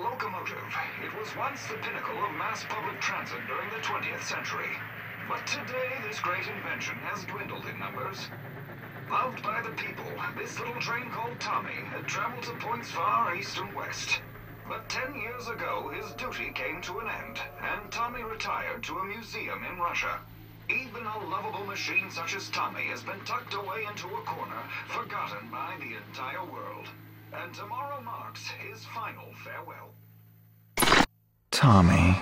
locomotive. It was once the pinnacle of mass public transit during the 20th century. But today, this great invention has dwindled in numbers. Loved by the people, this little train called Tommy had traveled to points far east and west. But 10 years ago, his duty came to an end, and Tommy retired to a museum in Russia. Even a lovable machine such as Tommy has been tucked away into a corner, forgotten by the entire world. And tomorrow marks his final farewell. Tommy.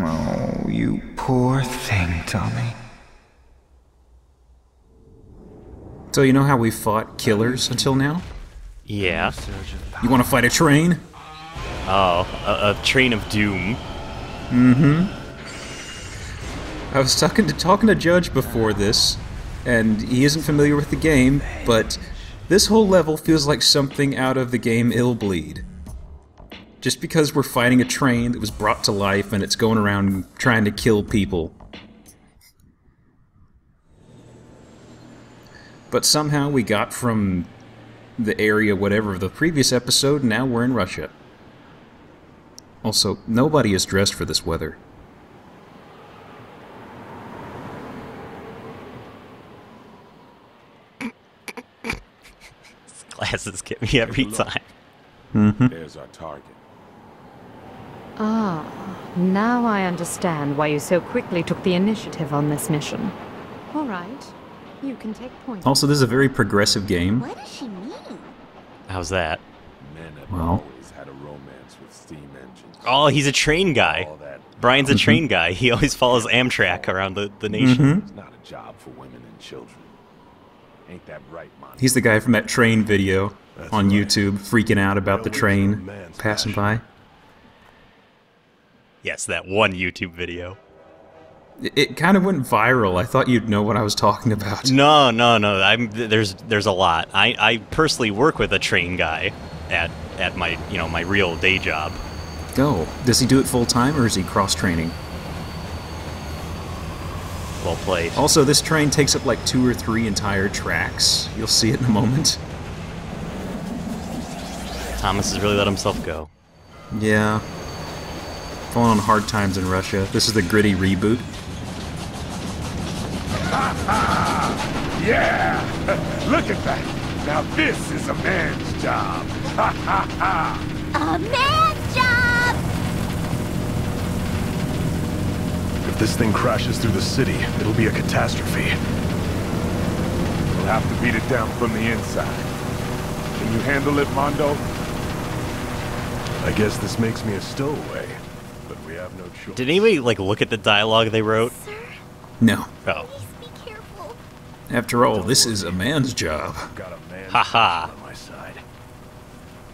Oh, you poor thing, Tommy. So you know how we fought killers until now? Yeah. You want to fight a train? Oh, a train of doom. Mm-hmm. I was talking to Judge before this, and he isn't familiar with the game, but this whole level feels like something out of the game Illbleed. Just because we're fighting a train that was brought to life and it's going around trying to kill people. But somehow we got from the area whatever of the previous episode, and now we're in Russia. Also, nobody is dressed for this weather. Glasses get me every time. Mm-hmm. There's our target. Ah, now I understand why you so quickly took the initiative on this mission. All right, you can take point. Also, this is a very progressive game. What does she mean? How's that? Men have Well. always had a romance with steam engines. Oh, he's a train guy. All that. Brian's a train guy. He always follows Amtrak around the nation. Mm-hmm. It's not a job for women and children. Ain't that right, Monty? He's the guy from that train video That's on right. YouTube, freaking out about the Railways are a train man's passing passion. by. Yes, that one YouTube video. It kind of went viral. I thought you'd know what I was talking about. No. There's a lot. I personally work with a train guy at my my real day job. Go. Does he do it full time or is he cross training? Well played. Also, this train takes up like 2 or 3 entire tracks. You'll see it in a moment. Thomas has really let himself go. Yeah. Falling on hard times in Russia. This is the gritty reboot. Yeah! Look at that! Now this is a man's job! Ha ha ha! A man's job! If this thing crashes through the city, it'll be a catastrophe. We'll have to beat it down from the inside. Can you handle it, Mondo? I guess this makes me a stowaway, but we have no choice. Did anybody look at the dialogue they wrote? Sir, No. Oh. please be careful. After all, this is a man's job. Got a man's Haha. passion on my side.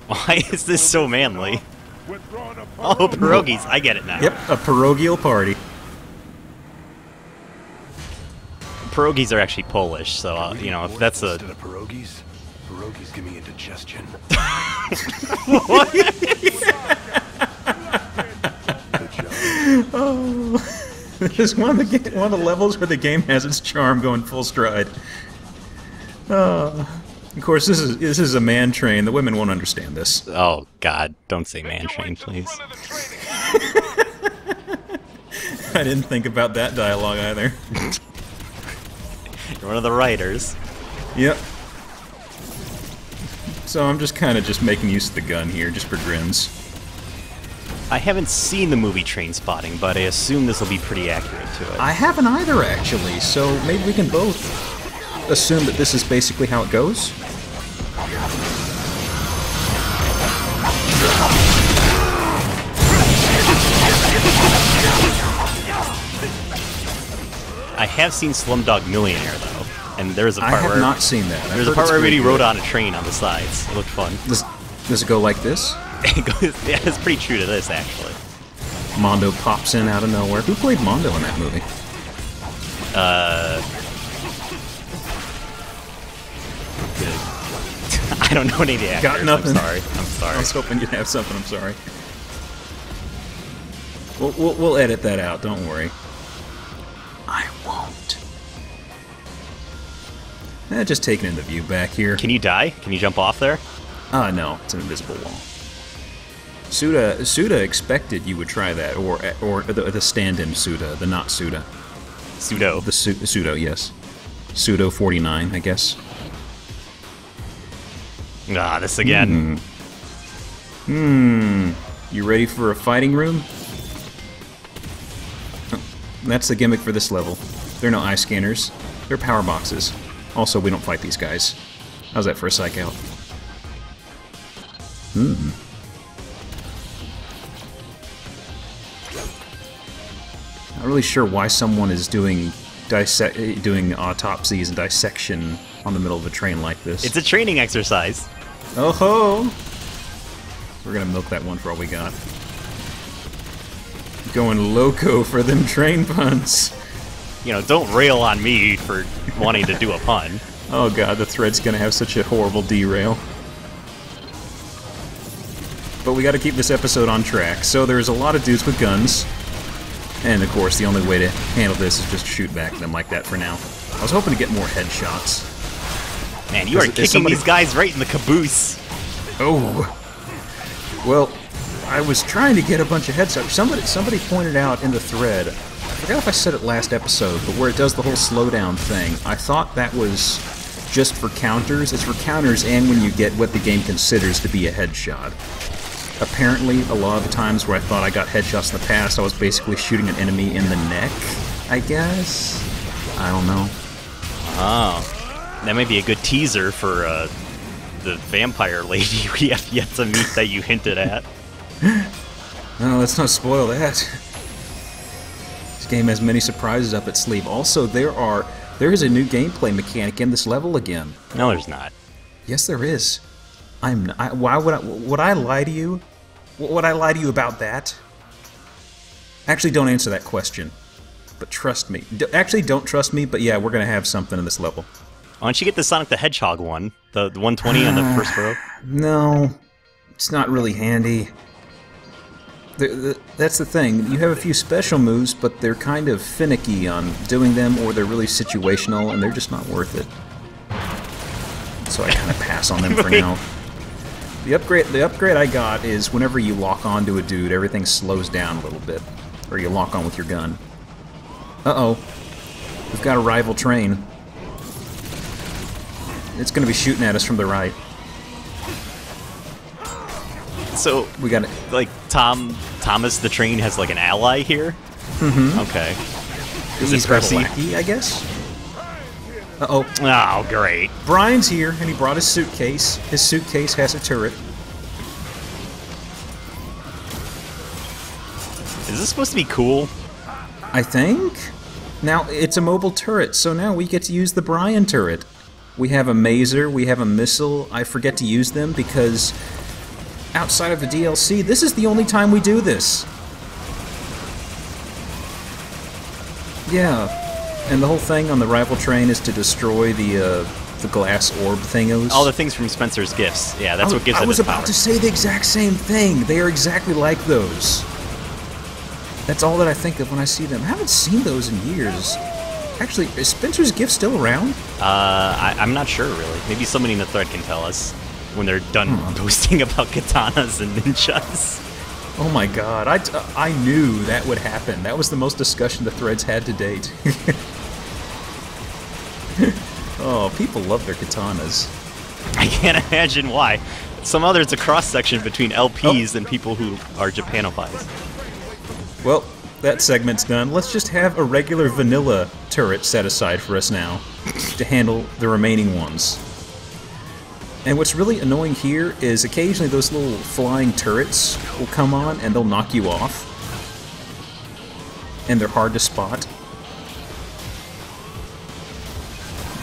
Why is this so manly? We're throwing a Oh, pierogies. I get it now. Yep, a parochial party. Pierogies are actually Polish, so if that's a Instead of pierogies, pierogies give me indigestion. Good job. Oh, this is one of the levels where the game has its charm going full stride. Of course, this is a man train. The women won't understand this. Oh God! Don't say man train, please. I didn't think about that dialogue either. You're one of the writers. Yep. So I'm just kind of making use of the gun here, just for grins. I haven't seen the movie Train Spotting, but I assume this will be pretty accurate to it. I haven't either, actually, so maybe we can both assume that this is basically how it goes. I have seen Slumdog Millionaire though, and there's a I part have where not seen that. I've there's a heard part it's where pretty everybody rode good. on a train on the sides. It looked fun. Does it go like this? It goes, yeah, it's pretty true to this actually. Mondo pops in out of nowhere. Who played Mondo in that movie? I don't know any of the actors. Got nothing. I'm sorry. I was hoping you'd have something. I'm sorry. We'll edit that out. Don't worry. I won't. Just taking in the view back here. Can you die? Can you jump off there? No, it's an invisible wall. Suda expected you would try that, or the stand-in Suda, the not Suda. Pseudo. The Pseudo, yes. Pseudo 49, I guess. Ah, this again. You ready for a fighting room? That's the gimmick for this level. There are no eye scanners. They're power boxes. Also, we don't fight these guys. How's that for a psych out? Not really sure why someone is doing autopsies and dissection on the middle of a train like this. It's a training exercise. Oh ho! We're gonna milk that one for all we got. Going loco for them train puns. You know, don't rail on me for wanting to do a pun. Oh god, the thread's gonna have such a horrible derail. But we gotta keep this episode on track. So there's a lot of dudes with guns. And of course, the only way to handle this is just shoot back at them like that for now. I was hoping to get more headshots. Man, you are kicking these guys right in the caboose. Oh. Well, I was trying to get a bunch of headshots. Somebody pointed out in the thread, I forgot if I said it last episode, but where it does the whole slowdown thing, I thought that was just for counters. It's for counters and when you get what the game considers to be a headshot. Apparently, a lot of the times where I thought I got headshots in the past, I was basically shooting an enemy in the neck, I guess? I don't know. Oh. That may be a good teaser for the vampire lady we have yet to meet that you hinted at. No, let's not spoil that. This game has many surprises up its sleeve. Also, there is a new gameplay mechanic in this level again. No, there's not. Yes, there is. Why would I lie to you? Would I lie to you about that? Actually, don't answer that question. But trust me. Actually, don't trust me, but yeah, we're gonna have something in this level. Why don't you get the Sonic the Hedgehog one? The 120 on the first row? No. It's not really handy. That's the thing. You have a few special moves, but they're kind of finicky on doing them, or they're really situational, and they're just not worth it. So I kind of pass on them for now. The upgrade I got is whenever you lock onto a dude, everything slows down a little bit. Or you lock on with your gun. Uh-oh. We've got a rival train. It's going to be shooting at us from the right. So, we got it. Like, Thomas the train has, like, an ally here? Mm-hmm. Okay. He's our lackey, I guess? Uh-oh. Oh, great. Brian's here, and he brought his suitcase. His suitcase has a turret. Is this supposed to be cool? I think. Now, it's a mobile turret, so now we get to use the Brian turret. We have a maser, we have a missile. I forget to use them because outside of the DLC, this is the only time we do this. Yeah. And the whole thing on the rival train is to destroy the glass orb thingos. All the things from Spencer's Gifts. Yeah, that's what gives it its power. I was about to say the exact same thing. They are exactly like those. That's all that I think of when I see them. I haven't seen those in years. Actually, is Spencer's Gift still around? I'm not sure, really. Maybe somebody in the thread can tell us when they're done posting about katanas and ninjas. Oh my god, I knew that would happen. That was the most discussion the threads had to date. Oh, people love their katanas. I can't imagine why. Somehow there's a cross-section between LPs and people who are Japanophiles. Well, that segment's done. Let's just have a regular vanilla turret set aside for us now to handle the remaining ones. And what's really annoying here is occasionally those little flying turrets will come on and they'll knock you off. And they're hard to spot.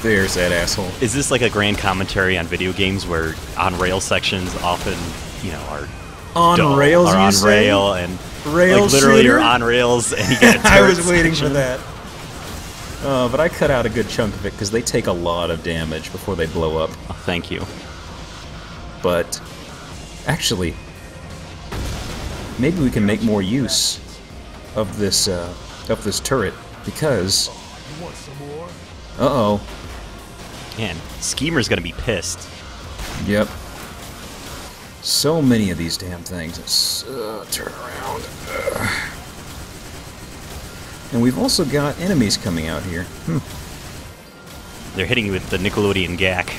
There's that asshole. Is this like a grand commentary on video games where on-rail sections often, you know, are on rails, are on say? rail and rail like literally shooter? you're on rails and you get a turret I was waiting section. for that. But I cut out a good chunk of it because they take a lot of damage before they blow up. Oh, thank you. But actually, maybe we can make more use of this turret because. Man, Schemer's gonna be pissed. Yep. So many of these damn things. Turn around. And we've also got enemies coming out here. They're hitting you with the Nickelodeon gack.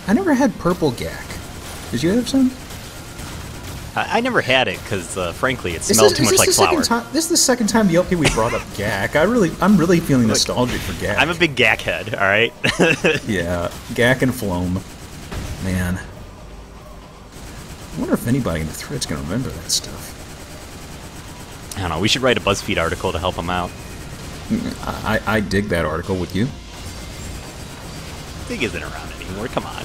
I never had purple gack. Did you have some? I never had it because, frankly, it smelled too much like flour. This is the second time the LP we brought up gack. I'm really feeling nostalgic for gack. I'm a big gack head, all right? Yeah, gack and phloem. Man. I wonder if anybody in the thread's going to remember that stuff. I don't know. We should write a BuzzFeed article to help them out. I dig that article with you. Dig isn't around anymore. Come on.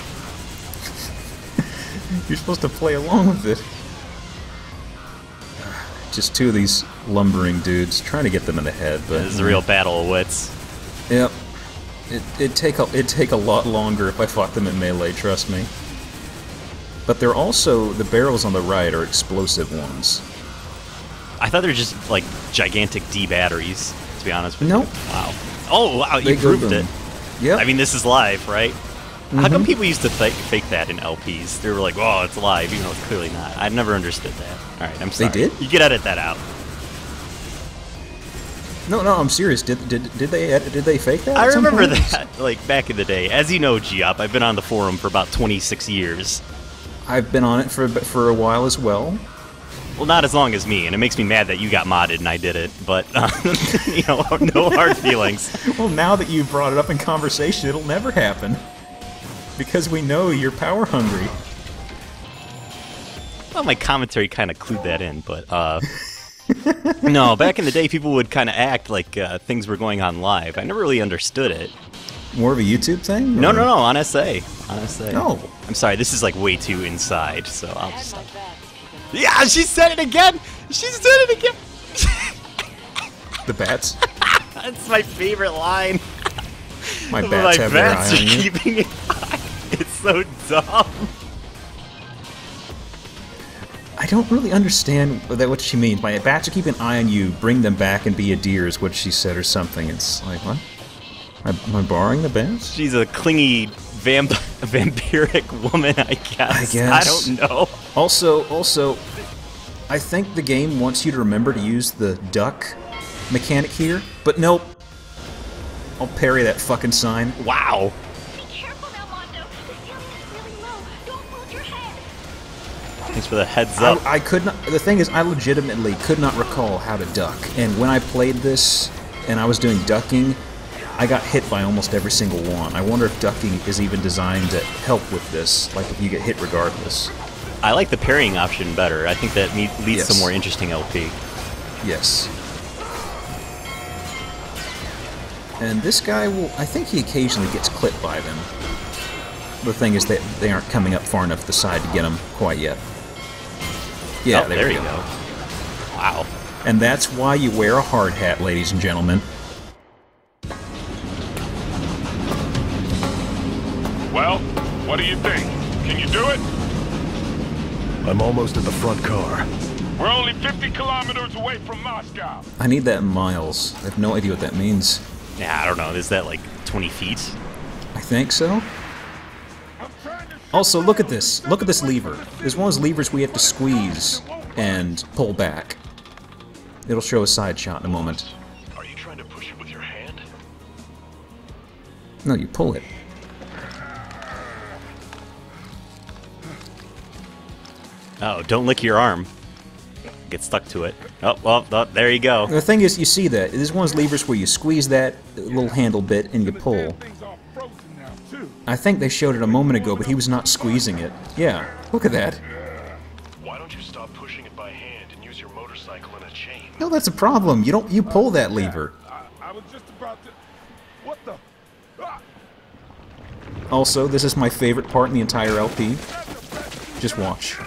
You're supposed to play along with it. Just two of these lumbering dudes, trying to get them in the head, but... This is a real battle of wits. Yep. It'd take a lot longer if I fought them in melee, trust me. But they're also... The barrels on the right are explosive ones. I thought they were just, like, gigantic D batteries, to be honest with Nope. you. Wow. Oh, wow, you proved it. Yep. I mean, this is live, right? How come people used to fake that in LPs? They were like, "Oh, it's live," even though it's clearly not. I never understood that. All right, I'm sorry. They did? You could edit that out. No, I'm serious. Did they fake that? I at some remember point? that, like, back in the day. As you know, Geop, I've been on the forum for about 26 years. I've been on it for a while as well. Well, not as long as me, and it makes me mad that you got modded and I did it, but, you know, no hard feelings. Well, now that you've brought it up in conversation, it'll never happen. Because we know you're power hungry. Well, my commentary kind of clued that in, but, no, back in the day, people would kind of act like things were going on live. I never really understood it. More of a YouTube thing? No, on SA. On SA. No. I'm sorry, this is, like, way too inside, so I'll just stop. Yeah, she said it again! She said it again! The bats? That's my favorite line. My bats have their eye bats on are you. keeping an eye. It's so dumb. I don't really understand what she means. My bats are keeping an eye on you, bring them back and be a deer is what she said or something. It's like, what? Am I borrowing the bats? She's a clingy vampiric woman, I guess. I don't know. Also, I think the game wants you to remember to use the duck mechanic here, but nope. I'll parry that fucking sign. Wow. Be careful now, Mondo. The ceiling is really low. Don't hold your head. Thanks for the heads up. I could not. The thing is, I legitimately could not recall how to duck, and when I played this and I was doing ducking, I got hit by almost every single one. I wonder if ducking is even designed to help with this, like if you get hit regardless. I like the parrying option better. I think that leads Yes. to more interesting LP. Yes. And this guy will... I think he occasionally gets clipped by them. The thing is that they aren't coming up far enough to the side to get him quite yet. Yeah, oh, there you we go. Wow. And that's why you wear a hard hat, ladies and gentlemen. Well, what do you think? Can you do it? I'm almost at the front car. We're only 50 kilometers away from Moscow. I need that in miles. I have no idea what that means. Yeah, I don't know. Is that like 20 feet? I think so. Also, look at this. Look at this lever. There's one of those levers we have to squeeze and pull back. It'll show a side shot in a moment. Are you trying to push it with your hand? No, you pull it. Oh, don't lick your arm. Get stuck to it. Oh, well, there you go. The thing is, you see that. There's one of those levers where you squeeze that little handle bit and you pull. I think they showed it a moment ago, but he was not squeezing it. Yeah, look at that. Why don't you stop pushing it by hand and use your motorcycle in a chain? No, that's a problem. You pull that lever. I was just about to... What the... Also, this is my favorite part in the entire LP. Just watch.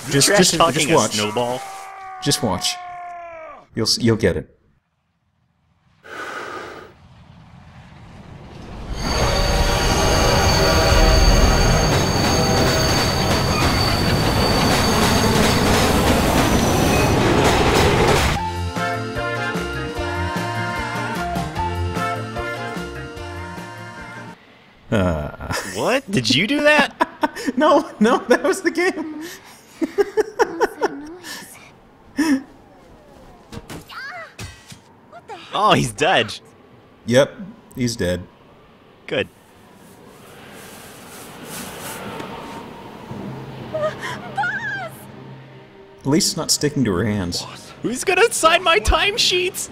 Just talking watch. a snowball. Just watch. You'll get it. What? Did you do that? No, no, that was the game. What was that noise? What the heck? Oh, he's dead. Yep, he's dead. Good. Boss! At least it's not sticking to her hands. Who's gonna sign my timesheets?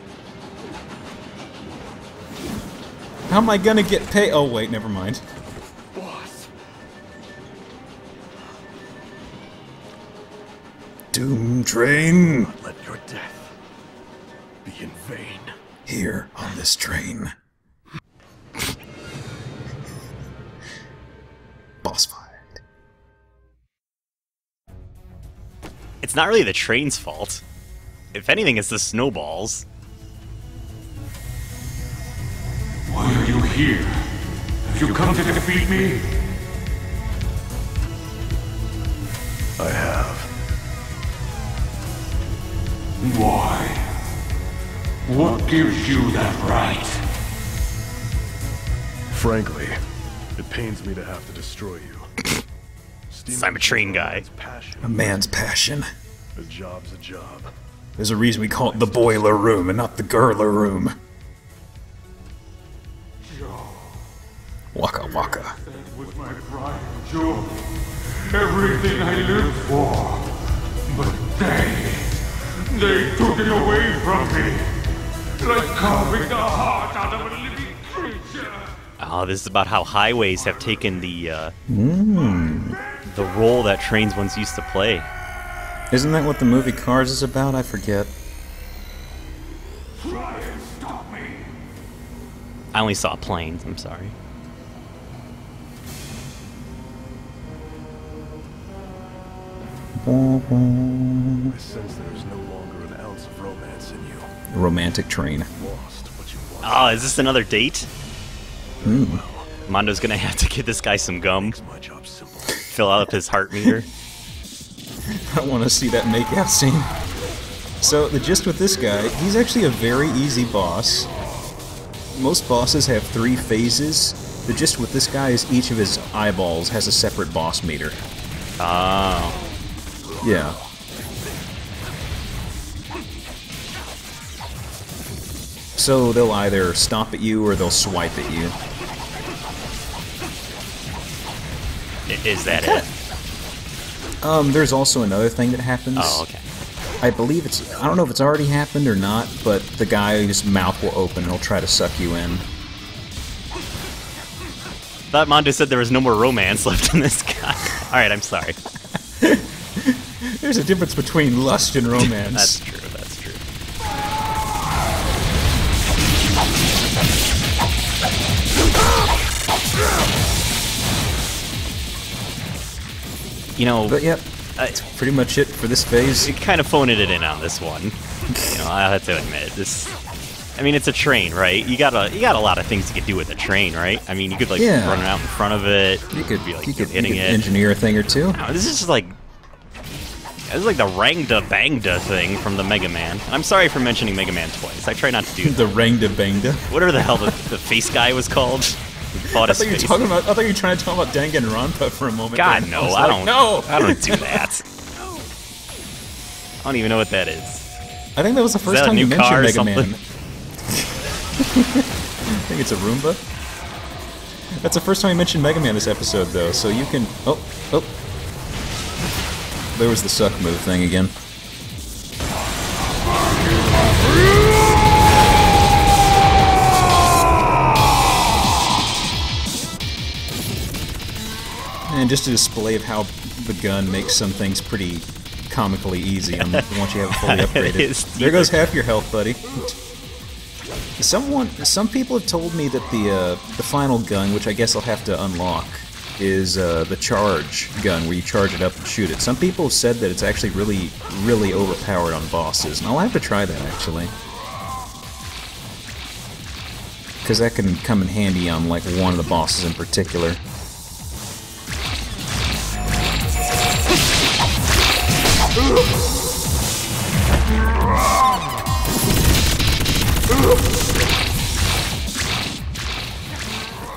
How am I gonna get paid? Oh wait, never mind. Boss. Doom train. Let your death be in vain. Here on this train. Boss fight. It's not really the train's fault. If anything, it's the snowballs. Why are you here? Have you come to defeat me? I have. Why? What gives you that right? Frankly, it pains me to have to destroy you. I'm a train guy. A man's passion. A job's a job. There's a reason we call it the boiler room and not the girler room. Waka waka. That was my pride and joy. Everything I lived for. But they took it away from me. Like carving the heart out of a living creature. Oh, this is about how highways have taken the role that trains once used to play. Isn't that what the movie Cars is about? I forget. Try and stop me. I only saw planes, I'm sorry. I sense there is no longer an ounce of romance in you. Romantic train. Lost what you want. Oh, is this another date? Hmm. Mondo's gonna have to get this guy some gum. Makes my job simple. Fill out his heart meter. I want to see that makeout scene. So, the gist with this guy, he's actually a very easy boss. Most bosses have 3 phases. The gist with this guy is each of his eyeballs has a separate boss meter. Oh. Yeah. So they'll either stomp at you or they'll swipe at you. Is that it? There's also another thing that happens. Oh, okay. I believe it's, I don't know if it's already happened or not, but the guy, his mouth will open and he'll try to suck you in. Thought Mondo said there was no more romance left in this guy. Alright, I'm sorry. There's a difference between lust and romance. That's true, that's true. You know, But yep, that's pretty much it for this phase. you kind of phoned it in on this one. You know, I have to admit this. I mean, it's a train, right? You got a lot of things you could do with a train, right? I mean, you could like Yeah. run it out in front of it. You could, be like you could hitting it. engineer a thing or two. No, this is just like this is like the Rangda Bangda thing from the Mega Man. I'm sorry for mentioning Mega Man twice. I try not to do that. The Rangda Bangda. Whatever the hell the face guy was called. Fought I his thought you were face. talking about. I thought you were trying to talk about Danganronpa for a moment. God there. no, was I like, don't. No, I don't do that. I don't even know what that is. I think that was the first that a time you new car mentioned or Mega Man. something? I think it's a Roomba. That's the first time you mentioned Mega Man this episode, though, so you can... Oh, oh. There was the suck move thing again. And just a display of how the gun makes some things pretty comically easy once you have it fully upgraded. is There goes half your health, buddy. Some people have told me that the final gun, which I guess I'll have to unlock, is the charge gun, where you charge it up and shoot it. Some people have said that it's actually really, really overpowered on bosses, and I'll have to try that, actually. Because that can come in handy on, like, one of the bosses in particular.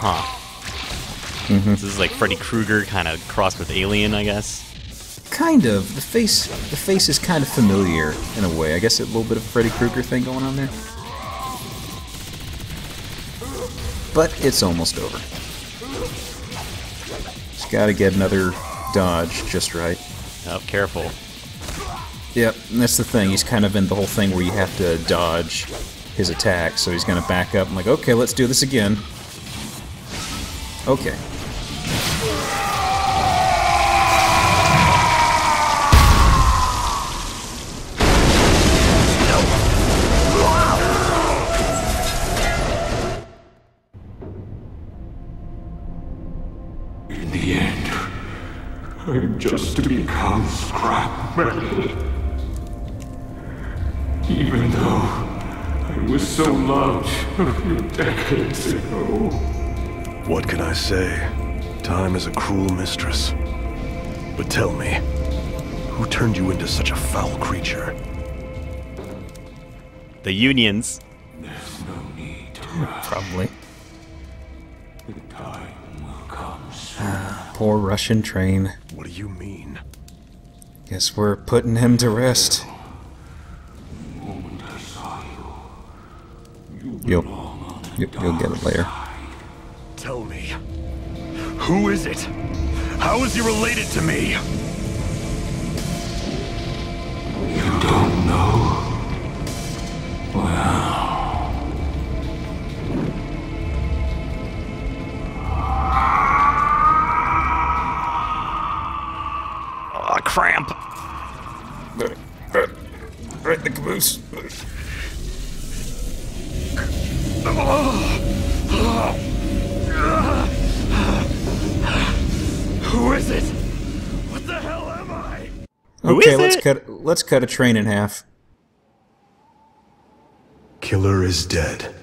Huh. Mm-hmm. This is like Freddy Krueger kind of crossed with Alien, I guess. Kind of. The face is kind of familiar in a way. I guess a little bit of a Freddy Krueger thing going on there. But it's almost over. Just gotta get another dodge just right. Oh, careful. Yep, and that's the thing. He's kind of in the whole thing where you have to dodge his attack, so he's gonna back up. I'm like, okay, let's do this again. Okay. In the end, I'm just to become scrap metal. Even though I was so loved a few decades ago. What can I say? Time is a cruel mistress. But tell me, who turned you into such a foul creature? The unions. There's no need to rush. Probably. The time will come soon. Poor Russian train. What do you mean? Guess we're putting him to rest. The moment I saw you, You'll get it later. Tell me, who is it? How is he related to me? you don't know? Well, Oh, cramp. Right, the caboose. Who is it? What the hell am I? Who Okay, is it? let's cut a train in half. Killer is dead.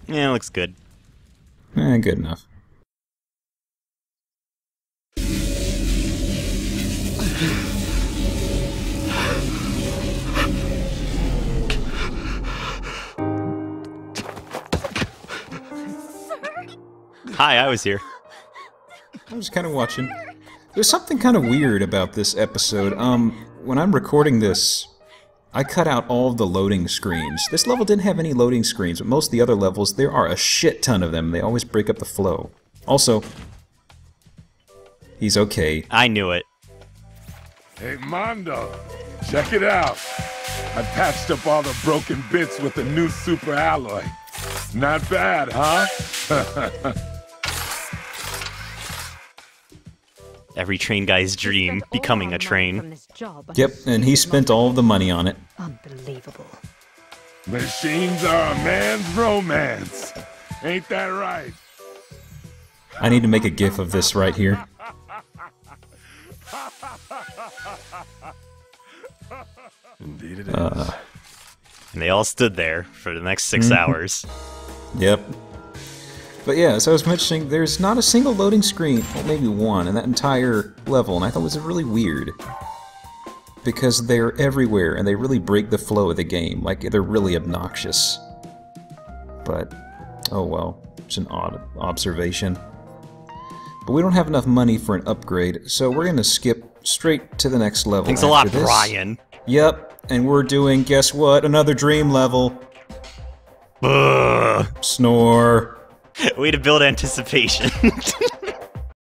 Yeah, looks good. Good enough. Hi, I was here. I was kind of watching. There's something kind of weird about this episode. When I'm recording this, I cut out all of the loading screens. This level didn't have any loading screens, but most of the other levels, there are a shit ton of them. They always break up the flow. Also, he's okay. I knew it. Hey, Mondo, check it out. I patched up all the broken bits with the new super alloy. Not bad, huh? Every train guy's dream, becoming a train. Yep, and he spent all of the money on it. Unbelievable. Machines are a man's romance. Ain't that right? I need to make a gif of this right here. Indeed it is. And they all stood there for the next 6 hours. Yep. But yeah, as I was mentioning, there's not a single loading screen, well maybe one, in that entire level, and I thought it was really weird. Because they're everywhere, and they really break the flow of the game, like they're really obnoxious. But, oh well, it's an odd observation. But we don't have enough money for an upgrade, so we're gonna skip straight to the next level. Thanks a lot, after this. Brian. Yep, and we're doing, guess what, another dream level. Ugh. Snore. Way to build anticipation.